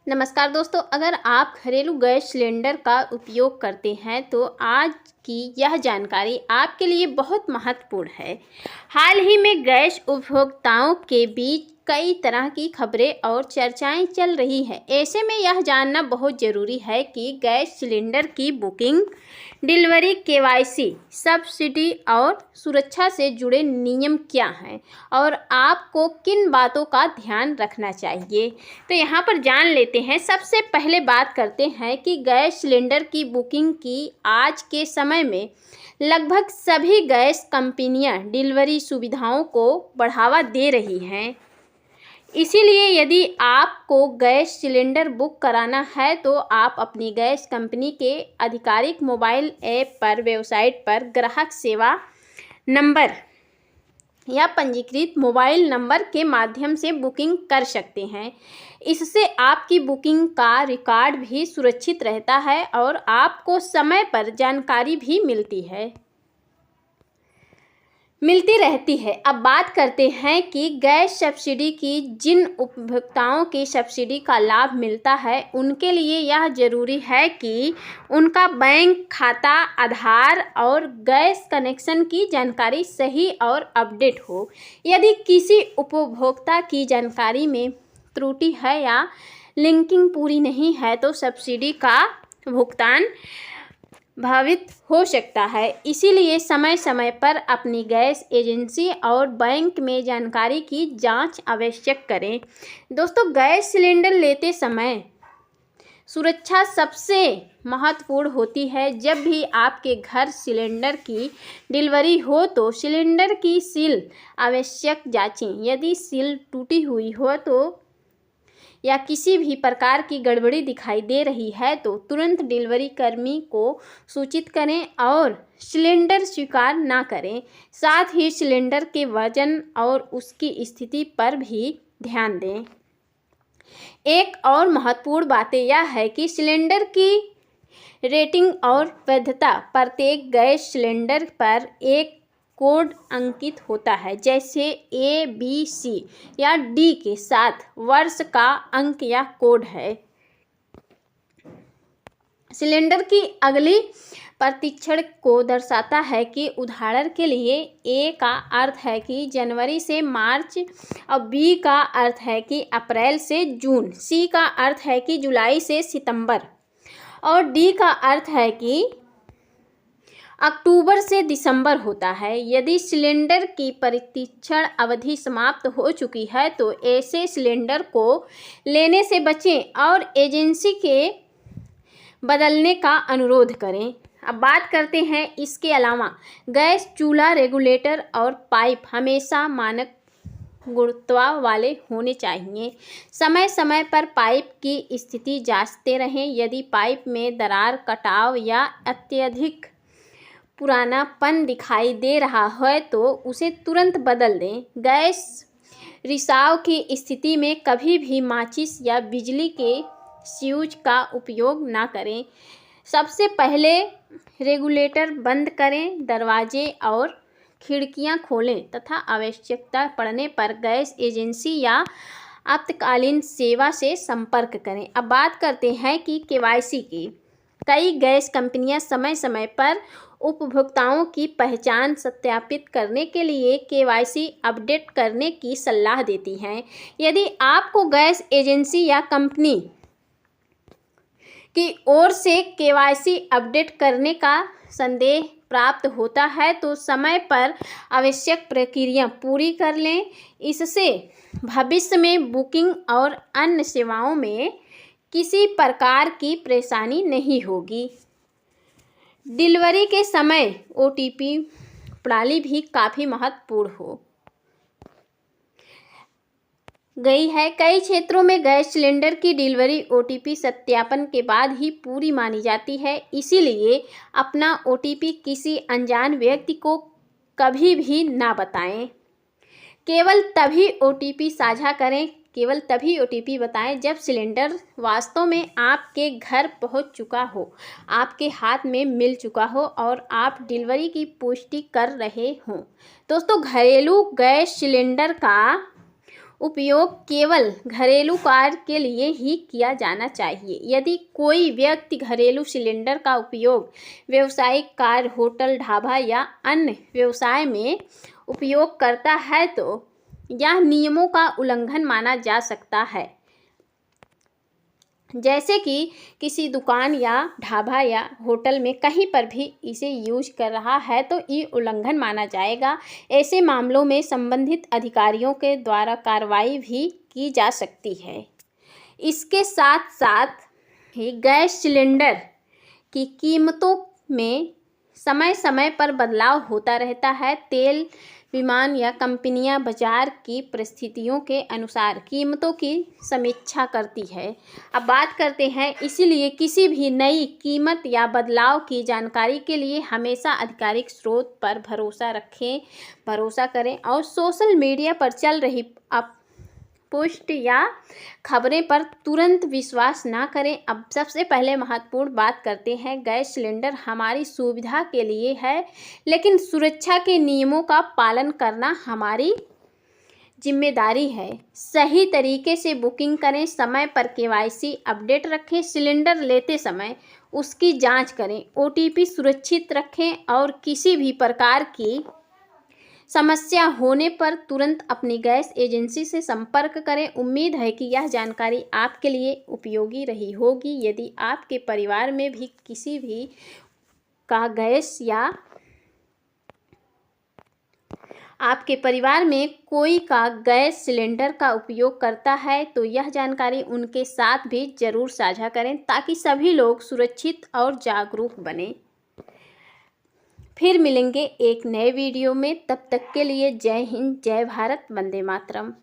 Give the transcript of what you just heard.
नमस्कार दोस्तों, अगर आप घरेलू गैस सिलेंडर का उपयोग करते हैं तो आज की यह जानकारी आपके लिए बहुत महत्वपूर्ण है। हाल ही में गैस उपभोक्ताओं के बीच कई तरह की खबरें और चर्चाएं चल रही हैं। ऐसे में यह जानना बहुत ज़रूरी है कि गैस सिलेंडर की बुकिंग, डिलीवरी, केवाईसी, सब्सिडी और सुरक्षा से जुड़े नियम क्या हैं और आपको किन बातों का ध्यान रखना चाहिए। तो यहाँ पर जान लेते हैं। सबसे पहले बात करते हैं कि गैस सिलेंडर की बुकिंग की आज के समय में लगभग सभी गैस कंपनियां डिलीवरी सुविधाओं को बढ़ावा दे रही हैं। इसीलिए यदि आपको गैस सिलेंडर बुक कराना है तो आप अपनी गैस कंपनी के आधिकारिक मोबाइल ऐप पर, वेबसाइट पर ग्राहक सेवा नंबर या पंजीकृत मोबाइल नंबर के माध्यम से बुकिंग कर सकते हैं। इससे आपकी बुकिंग का रिकॉर्ड भी सुरक्षित रहता है और आपको समय पर जानकारी भी मिलती रहती है। अब बात करते हैं कि गैस सब्सिडी की जिन उपभोक्ताओं की सब्सिडी का लाभ मिलता है उनके लिए यह ज़रूरी है कि उनका बैंक खाता, आधार और गैस कनेक्शन की जानकारी सही और अपडेट हो। यदि किसी उपभोक्ता की जानकारी में त्रुटि है या लिंकिंग पूरी नहीं है तो सब्सिडी का भुगतान बाधित हो सकता है। इसीलिए समय समय पर अपनी गैस एजेंसी और बैंक में जानकारी की जांच आवश्यक करें। दोस्तों, गैस सिलेंडर लेते समय सुरक्षा सबसे महत्वपूर्ण होती है। जब भी आपके घर सिलेंडर की डिलीवरी हो तो सिलेंडर की सील आवश्यक जांचें। यदि सील टूटी हुई हो तो या किसी भी प्रकार की गड़बड़ी दिखाई दे रही है तो तुरंत डिलीवरी कर्मी को सूचित करें और सिलेंडर स्वीकार ना करें। साथ ही सिलेंडर के वजन और उसकी स्थिति पर भी ध्यान दें। एक और महत्वपूर्ण बात यह है कि सिलेंडर की रेटिंग और वैधता। प्रत्येक गैस सिलेंडर पर एक कोड अंकित होता है, जैसे A, B, C या D के साथ वर्ष का अंक या कोड है। सिलेंडर की अगली प्रतिक्षण को दर्शाता है कि उदाहरण के लिए A का अर्थ है कि जनवरी से मार्च और B का अर्थ है कि अप्रैल से जून, C का अर्थ है कि जुलाई से सितंबर और D का अर्थ है कि अक्टूबर से दिसंबर होता है। यदि सिलेंडर की प्रतीक्षण अवधि समाप्त हो चुकी है तो ऐसे सिलेंडर को लेने से बचें और एजेंसी के बदलने का अनुरोध करें। अब बात करते हैं इसके अलावा गैस चूल्हा, रेगुलेटर और पाइप हमेशा मानक गुणवत्ता वाले होने चाहिए। समय समय पर पाइप की स्थिति जांचते रहें। यदि पाइप में दरार, कटाव या अत्यधिक पुरानापन दिखाई दे रहा है तो उसे तुरंत बदल दें। गैस रिसाव की स्थिति में कभी भी माचिस या बिजली के फ्यूज का उपयोग ना करें। सबसे पहले रेगुलेटर बंद करें, दरवाजे और खिड़कियां खोलें तथा आवश्यकता पड़ने पर गैस एजेंसी या आपातकालीन सेवा से संपर्क करें। अब बात करते हैं कि केवाईसी की। कई गैस कंपनियां समय समय पर उपभोक्ताओं की पहचान सत्यापित करने के लिए केवाईसी अपडेट करने की सलाह देती हैं। यदि आपको गैस एजेंसी या कंपनी की ओर से केवाईसी अपडेट करने का संदेश प्राप्त होता है तो समय पर आवश्यक प्रक्रिया पूरी कर लें। इससे भविष्य में बुकिंग और अन्य सेवाओं में किसी प्रकार की परेशानी नहीं होगी। डिलीवरी के समय OTP प्रणाली भी काफ़ी महत्वपूर्ण हो गई है। कई क्षेत्रों में गैस सिलेंडर की डिलीवरी OTP सत्यापन के बाद ही पूरी मानी जाती है। इसीलिए अपना OTP किसी अनजान व्यक्ति को कभी भी ना बताएं। केवल तभी OTP बताएं जब सिलेंडर वास्तव में आपके घर पहुंच चुका हो, आपके हाथ में मिल चुका हो और आप डिलीवरी की पुष्टि कर रहे हों। दोस्तों, घरेलू गैस सिलेंडर का उपयोग केवल घरेलू कार्य के लिए ही किया जाना चाहिए। यदि कोई व्यक्ति घरेलू सिलेंडर का उपयोग व्यावसायिक कार्य, होटल, ढाबा या अन्य व्यवसाय में उपयोग करता है तो यह नियमों का उल्लंघन माना जा सकता है। जैसे कि किसी दुकान या ढाबा या होटल में कहीं पर भी इसे यूज कर रहा है तो ये उल्लंघन माना जाएगा। ऐसे मामलों में संबंधित अधिकारियों के द्वारा कार्रवाई भी की जा सकती है। इसके साथ साथ ही गैस सिलेंडर की कीमतों में समय समय पर बदलाव होता रहता है। तेल विमान या कंपनियां बाजार की परिस्थितियों के अनुसार कीमतों की समीक्षा करती है। अब बात करते हैं, इसीलिए किसी भी नई कीमत या बदलाव की जानकारी के लिए हमेशा आधिकारिक स्रोत पर भरोसा करें और सोशल मीडिया पर चल रही पोस्ट या खबरें पर तुरंत विश्वास ना करें। अब सबसे पहले महत्वपूर्ण बात करते हैं, गैस सिलेंडर हमारी सुविधा के लिए है, लेकिन सुरक्षा के नियमों का पालन करना हमारी जिम्मेदारी है। सही तरीके से बुकिंग करें, समय पर KYC अपडेट रखें, सिलेंडर लेते समय उसकी जांच करें, OTP सुरक्षित रखें और किसी भी प्रकार की समस्या होने पर तुरंत अपनी गैस एजेंसी से संपर्क करें। उम्मीद है कि यह जानकारी आपके लिए उपयोगी रही होगी। यदि आपके परिवार में भी किसी भी का गैस या आपके परिवार में कोई का गैस सिलेंडर का उपयोग करता है तो यह जानकारी उनके साथ भी ज़रूर साझा करें ताकि सभी लोग सुरक्षित और जागरूक बने। फिर मिलेंगे एक नए वीडियो में, तब तक के लिए जय हिंद, जय भारत, वंदे मातरम।